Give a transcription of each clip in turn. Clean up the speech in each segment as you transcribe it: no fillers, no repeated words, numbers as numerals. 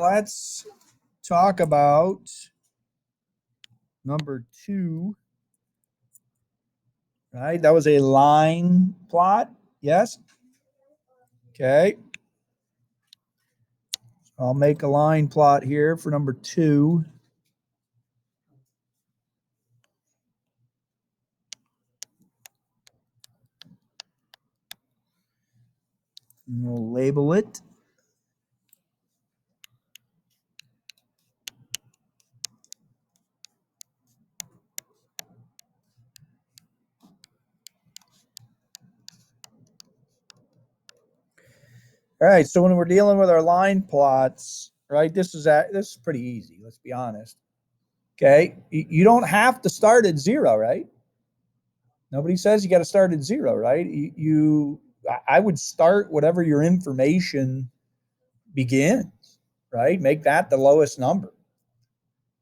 Let's talk about number 2. Right, that was a line plot. Yes. Okay. I'll make a line plot here for number 2. And we'll label it. All right, so when we're dealing with our line plots, right, this is pretty easy, let's be honest. Okay, you don't have to start at 0, right? Nobody says you got to start at 0, right? I would start whatever your information begins, right? Make that the lowest number.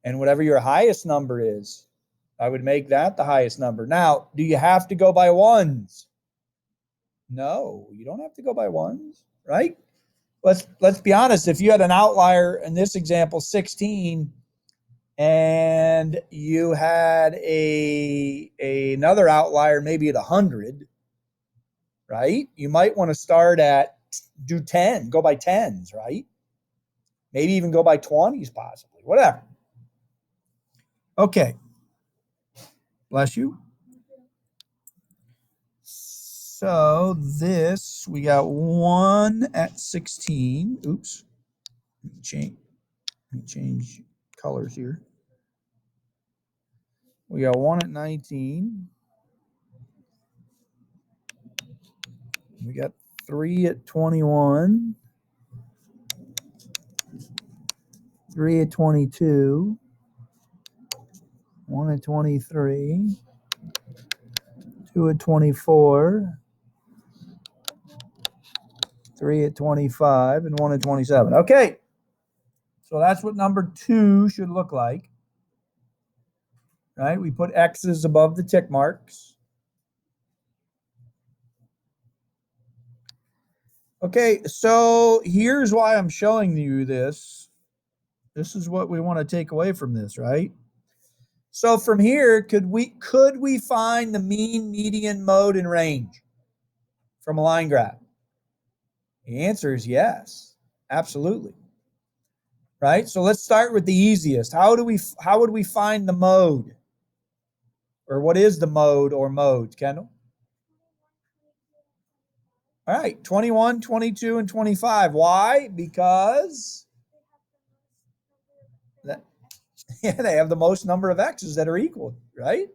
And whatever your highest number is, I would make that the highest number. Now, do you have to go by ones? No, you don't have to go by ones, right? Let's be honest. If you had an outlier in this example, 16, and you had another outlier maybe at 100, right? You might want to start at do 10, go by 10s, right? Maybe even go by 20s, possibly, whatever. Okay. Bless you. So this, we got 1 at 16. Oops. Let me change colors here. We got 1 at 19. We got 3 at 21. 3 at 22. 1 at 23. 2 at 24. 3 at 25, and 1 at 27. Okay. So that's what number 2 should look like. Right? We put X's above the tick marks. Okay, so here's why I'm showing you this. This is what we want to take away from this, right? So from here, could we find the mean, median, mode, and range from a line graph? The answer is yes, absolutely. Right? So let's start with the easiest. How would we find the mode? Or what is the mode or modes, Kendall? All right, 21, 22, and 25. Why? Because they have the most number of X's that are equal, right?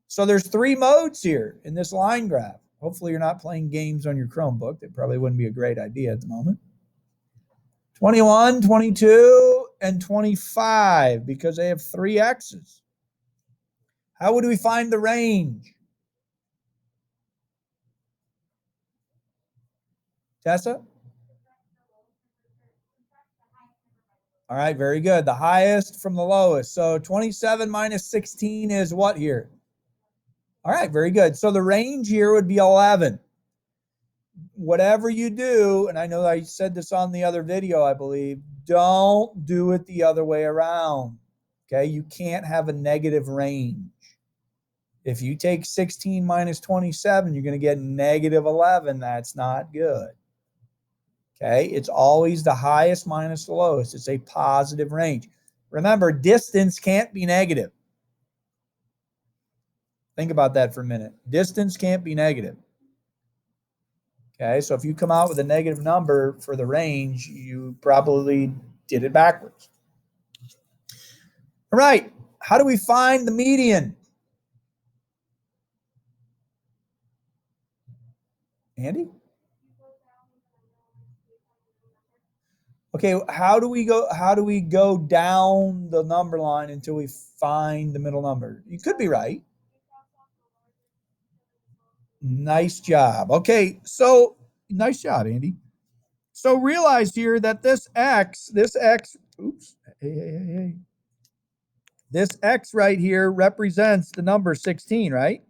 So there's 3 modes here in this line graph. Hopefully you're not playing games on your Chromebook. That probably wouldn't be a great idea at the moment. 21, 22, and 25, because they have 3 X's. How would we find the range? Tessa? All right, very good. The highest from the lowest. So 27 minus 16 is what here? All right, very good. So the range here would be 11. Whatever you do, and I know I said this on the other video, I believe, don't do it the other way around. Okay, you can't have a negative range. If you take 16 minus 27, you're going to get negative 11. That's not good. Okay, it's always the highest minus the lowest. It's a positive range. Remember, distance can't be negative. Think about that for a minute. Distance can't be negative. Okay, so if you come out with a negative number for the range, you probably did it backwards. All right, how do we find the median? Andy? Okay, how do we go down the number line until we find the middle number? You could be right. Nice job. Okay, so nice job, Andy. So realize here that this X, oops, hey. This X right here represents the number 16, right?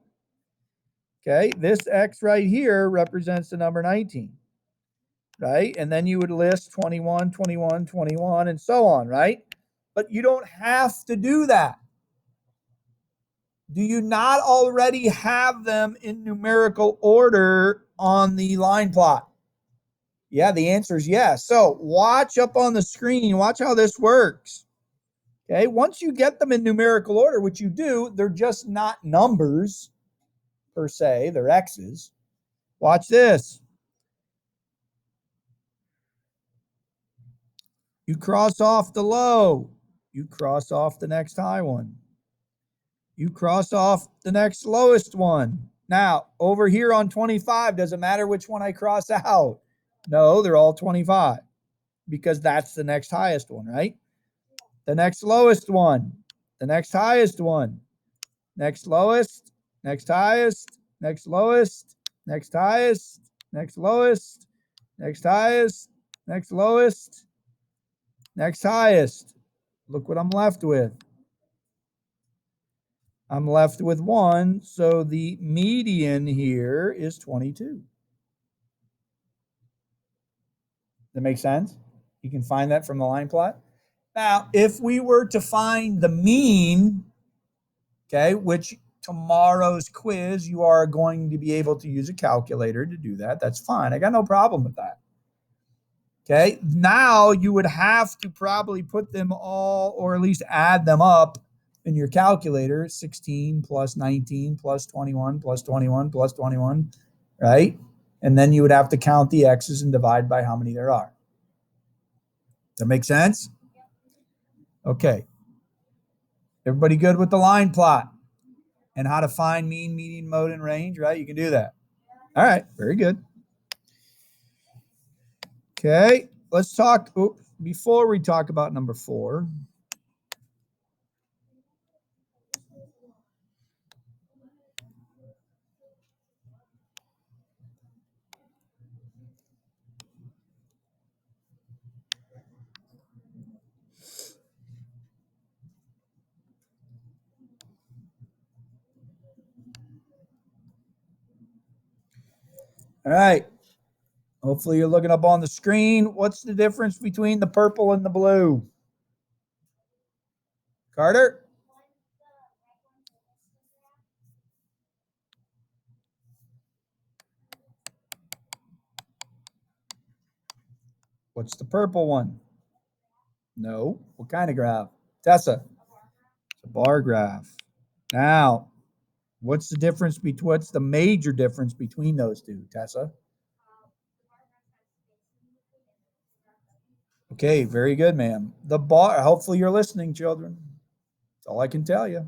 Okay, this X right here represents the number 19. right? And then you would list 21, 21, 21, and so on, right? But you don't have to do that. Do you not already have them in numerical order on the line plot? Yeah, the answer is yes. So watch up on the screen. Watch how this works. Okay, once you get them in numerical order, which you do, they're just not numbers per se, they're X's. Watch this. You cross off the low, you cross off the next high one. You cross off the next lowest one. Now, over here on 25, does it matter which one I cross out? No, they're all 25 because that's the next highest one, right? The next lowest one, the next highest one, next lowest, next highest, next lowest, next highest, next lowest, next highest, next lowest, next highest. Look what I'm left with. I'm left with 1, so the median here is 22. That makes sense? You can find that from the line plot. Now, if we were to find the mean, okay, which tomorrow's quiz, you are going to be able to use a calculator to do that. That's fine. I got no problem with that. Okay, now you would have to probably put them all, or at least add them up in your calculator, 16 plus 19 plus 21 plus 21 plus 21, right? And then you would have to count the X's and divide by how many there are. That make sense? Okay. Everybody good with the line plot and how to find mean, median, mode, and range, right? You can do that. All right, very good. Okay, let's talk, before we talk about number 4, all right. Hopefully you're looking up on the screen. What's the difference between the purple and the blue? Carter? What's the purple one? No. What kind of graph? Tessa? It's a bar graph. Now, what's the major difference between those two, Tessa? Okay, very good, ma'am. The bar, hopefully you're listening, children. That's all I can tell you.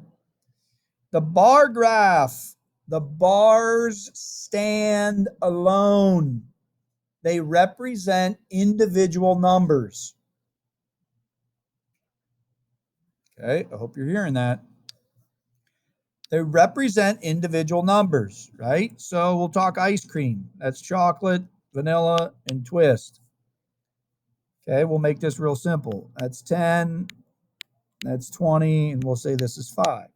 The bar graph, the bars stand alone. They represent individual numbers. Okay, I hope you're hearing that. They represent individual numbers, right? So we'll talk ice cream. That's chocolate, vanilla, and twist. Okay, we'll make this real simple. That's 10, that's 20, and we'll say this is 5.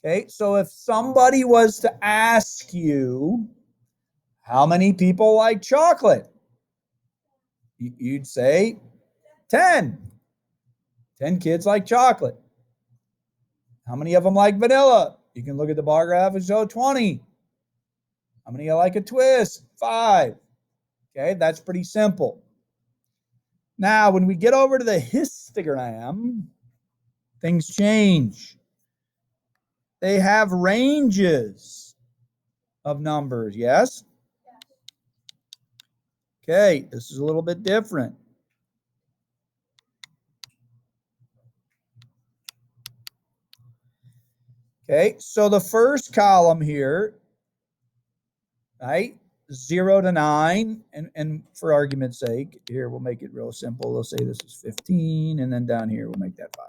Okay, so if somebody was to ask you, how many people like chocolate? You'd say 10. 10 kids like chocolate. How many of them like vanilla? You can look at the bar graph and show 20. How many like a twist? 5. Okay, that's pretty simple. Now, when we get over to the histogram, things change. They have ranges of numbers, yes? Okay, this is a little bit different. Okay, so the first column here, right, 0 to 9, and for argument's sake, here we'll make it real simple. We'll say this is 15, and then down here we'll make that 5.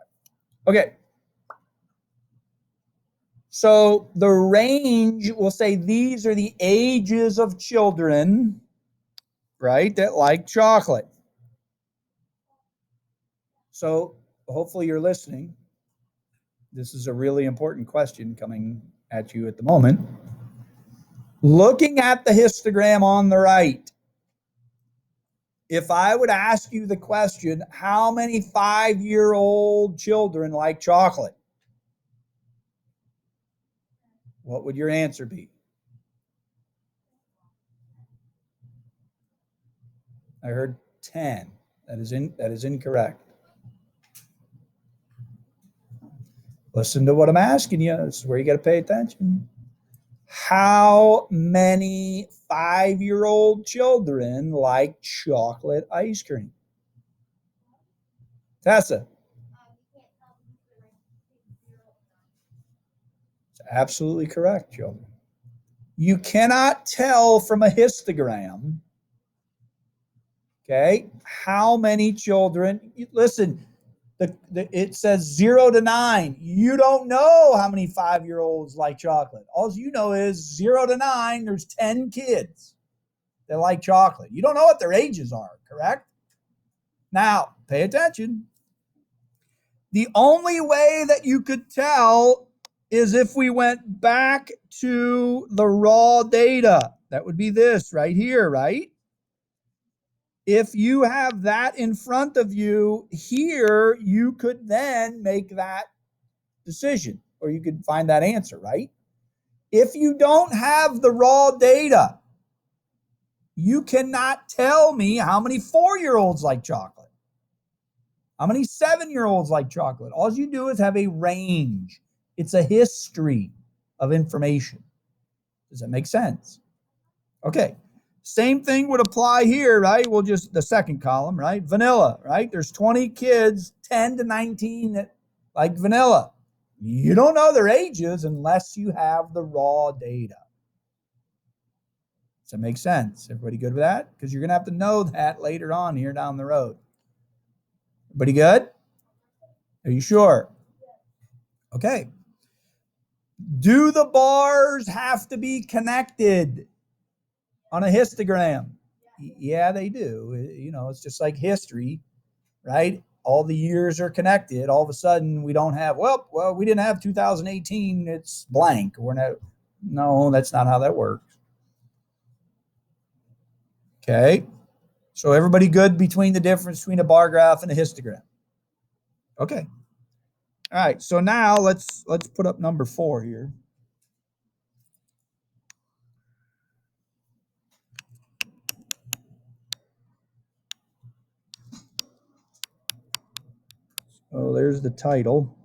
Okay. So the range, we'll say these are the ages of children, right, that like chocolate. So hopefully you're listening. This is a really important question coming at you at the moment. Looking at the histogram on the right, If I would ask you the question, how many 5-year-old children like chocolate? What would your answer be? I heard 10. That is incorrect. Listen to what I'm asking you. This is where you got to pay attention. How many 5-year-old children like chocolate ice cream? Tessa. It's absolutely correct, children. You cannot tell from a histogram, okay, how many children. Listen, it says 0 to 9. You don't know how many 5-year-olds like chocolate. All you know is 0 to 9, there's 10 kids that like chocolate. You don't know what their ages are, correct? Now, pay attention. The only way that you could tell is if we went back to the raw data. That would be this right here, right? If you have that in front of you here, you could then make that decision, or you could find that answer, right? If you don't have the raw data, you cannot tell me how many 4-year-olds like chocolate, how many 7-year-olds like chocolate. All you do is have a range. It's a history of information. Does that make sense? Okay. Same thing would apply here, right? We'll just, the second column, right? Vanilla, right? There's 20 kids, 10 to 19 that like vanilla. You don't know their ages unless you have the raw data. Does that make sense? Everybody good with that? Because you're going to have to know that later on here down the road. Everybody good? Are you sure? Okay. Do the bars have to be connected on a histogram? Yeah, they do. You know, it's just like history, right? All the years are connected. All of a sudden, we don't have, well, we didn't have 2018. It's blank. We're not, no, that's not how that works. Okay. So everybody good between the difference between a bar graph and a histogram? Okay. All right. So now let's put up number 4 here. Oh, there's the title.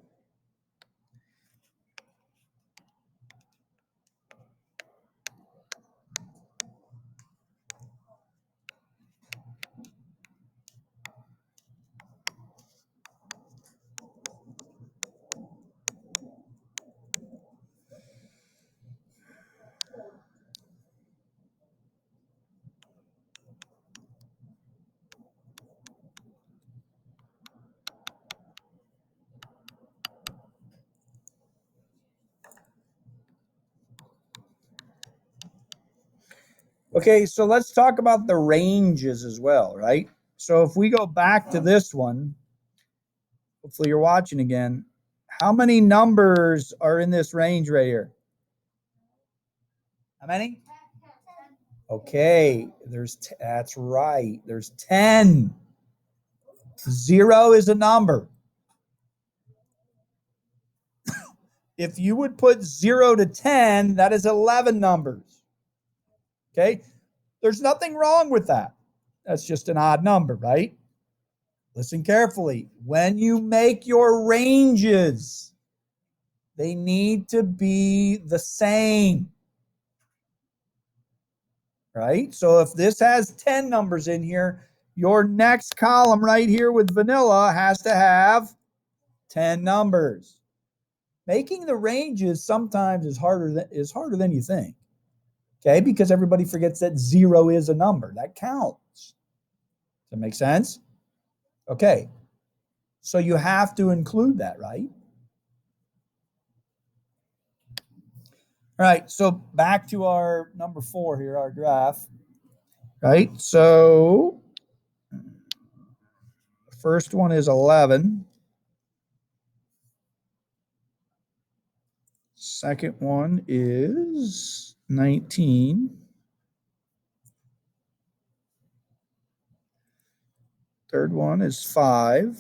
Okay, so let's talk about the ranges as well, right? So if we go back to this one, hopefully you're watching again. How many numbers are in this range right here? How many? Okay, that's right. There's 10. 0 is a number. If you would put 0 to 10, that is 11 numbers. Okay? There's nothing wrong with that. That's just an odd number, right? Listen carefully. When you make your ranges, they need to be the same. Right? So if this has 10 numbers in here, your next column right here with vanilla has to have 10 numbers. Making the ranges sometimes is harder than you think. Okay? Because everybody forgets that 0 is a number. That counts. Does that make sense? Okay. So you have to include that, right? All right, so back to our number 4 here, our graph. Right? So the first one is 11. Second one is 19. Third one is 5.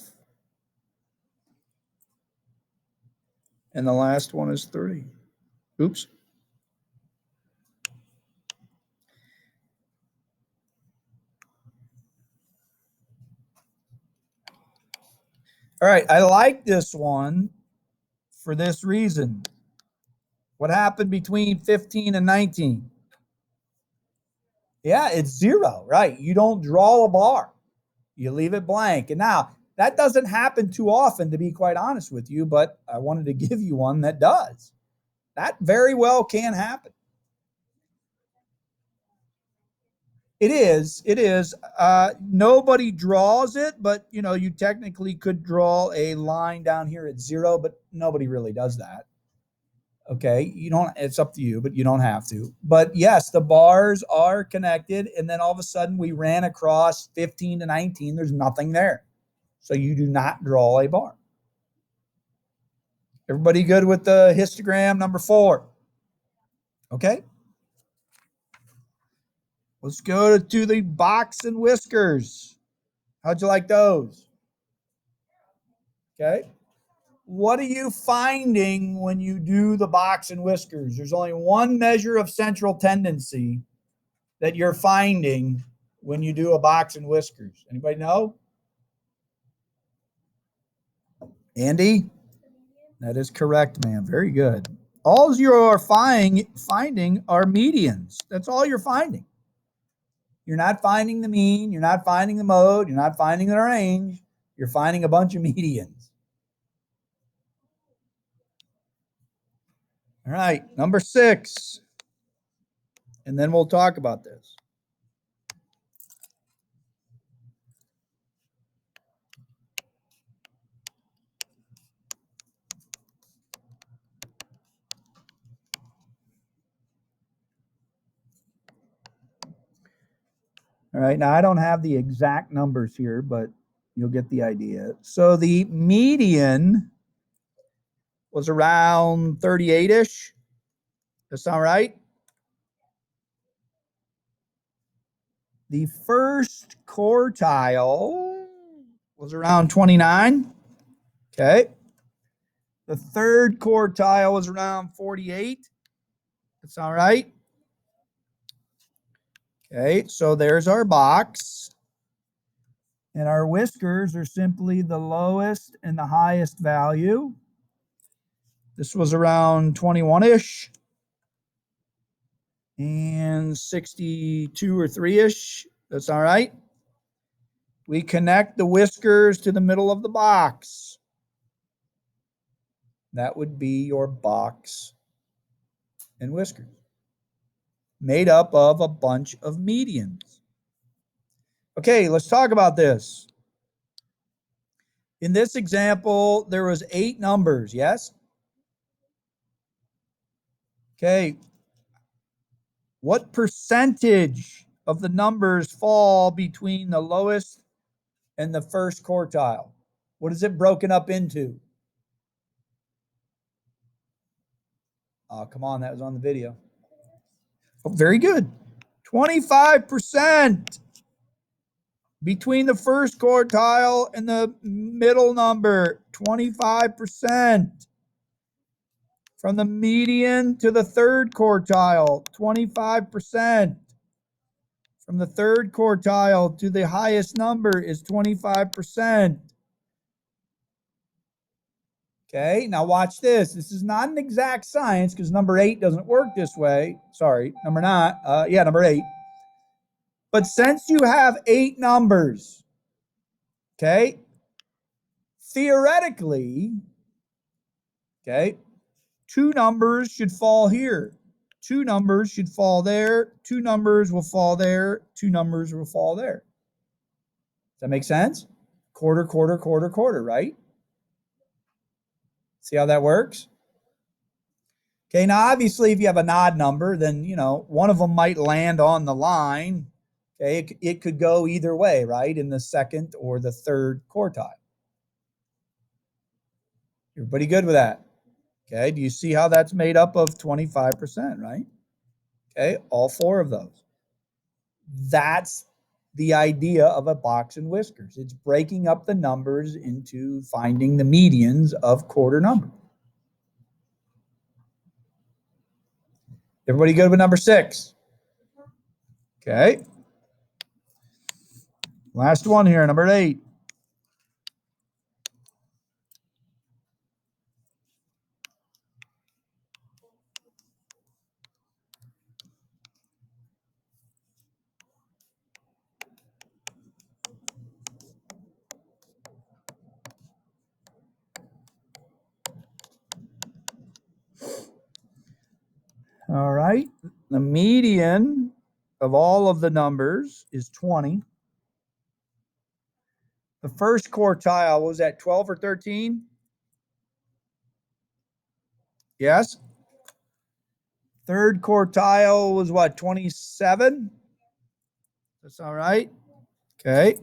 And the last one is 3. Oops. All right, I like this one for this reason. What happened between 15 and 19? Yeah, it's 0, right? You don't draw a bar. You leave it blank. And now, that doesn't happen too often, to be quite honest with you, but I wanted to give you one that does. That very well can happen. It is. It is. Nobody draws it, but you technically could draw a line down here at 0, but nobody really does that. Okay, you don't. It's up to you, but you don't have to. But yes, the bars are connected, and then all of a sudden we ran across 15 to 19. There's nothing there, so you do not draw a bar. Everybody good with the histogram number 4? Okay. Let's go to the box and whiskers. How'd you like those? Okay. What are you finding when you do the box and whiskers? There's only one measure of central tendency that you're finding when you do a box and whiskers. Anybody know? Andy? That is correct, man. Very good. All you are finding are medians. That's all you're finding. You're not finding the mean. You're not finding the mode. You're not finding the range. You're finding a bunch of medians. All right, number 6. And then we'll talk about this. All right, now I don't have the exact numbers here, but you'll get the idea. So the median was around 38-ish. That sound right? The first quartile was around 29. Okay. The third quartile was around 48. That sound right? Okay, so there's our box. And our whiskers are simply the lowest and the highest value. This was around 21-ish. And 62 or 3-ish. That's all right. We connect the whiskers to the middle of the box. That would be your box and whiskers, made up of a bunch of medians. Okay, let's talk about this. In this example, there was 8 numbers, yes? Okay. What percentage of the numbers fall between the lowest and the first quartile? What is it broken up into? Oh, come on, that was on the video. Oh, very good. 25% between the first quartile and the middle number. 25%. From the median to the third quartile, 25%. From the third quartile to the highest number is 25%. Okay, now watch this. This is not an exact science because number 8 doesn't work this way. Sorry, number 9. Number 8. But since you have 8 numbers, okay, theoretically, okay, 2 numbers should fall here. 2 numbers should fall there. 2 numbers will fall there. 2 numbers will fall there. Does that make sense? Quarter, quarter, quarter, quarter, right? See how that works? Okay, now obviously if you have an odd number, then, one of them might land on the line. Okay, it could go either way, right? In the second or the third quartile. Everybody good with that? Okay, do you see how that's made up of 25%, right? Okay, all 4 of those. That's the idea of a box and whiskers. It's breaking up the numbers into finding the medians of quarter number. Everybody good with number 6? Okay. Last one here, number 8. All right. The median of all of the numbers is 20. The first quartile was at 12 or 13? Yes. Third quartile was what, 27? That's all right. Okay.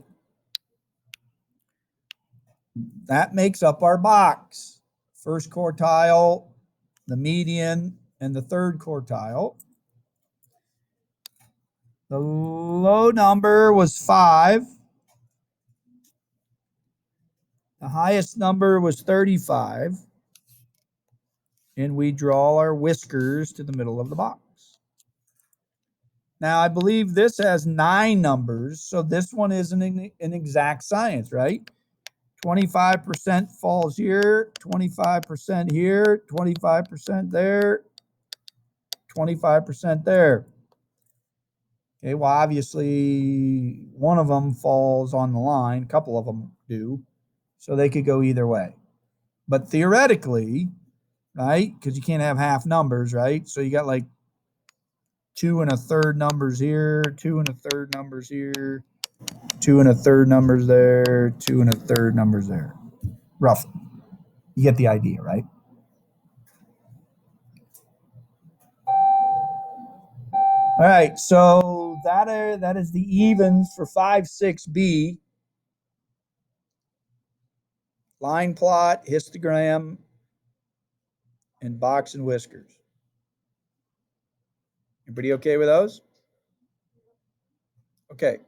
That makes up our box. First quartile, the median, and the third quartile. The low number was 5. The highest number was 35. And we draw our whiskers to the middle of the box. Now, I believe this has 9 numbers, so this one isn't an exact science, right? 25% falls here, 25% here, 25% there, 25% there. Okay, well, obviously, one of them falls on the line. A couple of them do. So they could go either way. But theoretically, right, because you can't have half numbers, right? So you got like 2 1/3 numbers here, 2 1/3 numbers here, 2 1/3 numbers there, 2 1/3 numbers there. Roughly. You get the idea, right? All right, so that is the evens for 5, 6B. Line plot, histogram, and box and whiskers. Everybody okay with those? Okay.